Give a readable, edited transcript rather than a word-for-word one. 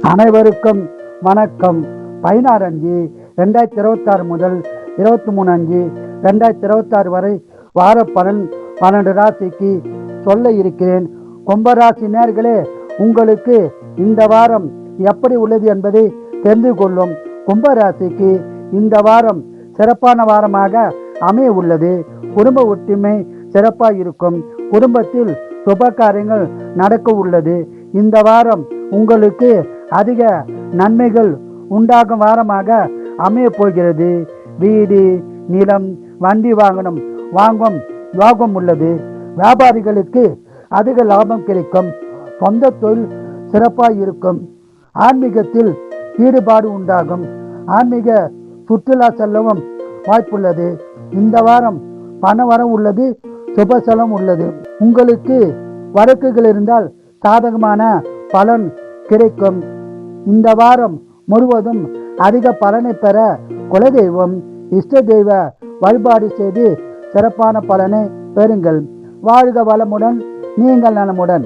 அனைவருக்கும் வணக்கம். 16/5/2026 முதல் 23/5/2026 வரை வார பலன் 12 ராசிக்கு சொல்ல இருக்கிறேன். கும்பராசி நேயர்களே, உங்களுக்கு இந்த வாரம் எப்படி உள்ளது என்பதை தெரிந்து கொள்ளும். கும்பராசிக்கு இந்த வாரம் சிறப்பான வாரமாக அமைய உள்ளது. குடும்ப ஒற்றுமை சிறப்பாக இருக்கும். குடும்பத்தில் சுப காரியங்கள் நடக்க உள்ளது. இந்த வாரம் உங்களுக்கு அதிக நன்மைகள் உண்டாகும் வாரமாக அமைய போகிறது. வீடு, நிலம், வண்டி வாங்கும் யோகம் உள்ளது. வியாபாரிகளுக்கு அதிக லாபம் கிடைக்கும். சொந்த தொழில் சிறப்பாக இருக்கும். ஆன்மீகத்தில் ஈடுபாடு உண்டாகும். ஆன்மீக சுற்றுலா செல்லவும் வாய்ப்புள்ளது. இந்த வாரம் பணவரம் உள்ளது. சுபசலம் உள்ளது. உங்களுக்கு வழக்குகள் இருந்தால் சாதகமான பலன் கிடைக்கும். இந்த வாரம் முழுவதும் அதிக பலனை பெற குலதெய்வம், இஷ்ட தெய்வ வழிபாடு செய்து சிறப்பான பலனை பெறுங்கள். வாழ்க வளமுடன், நீங்கள் நலமுடன்.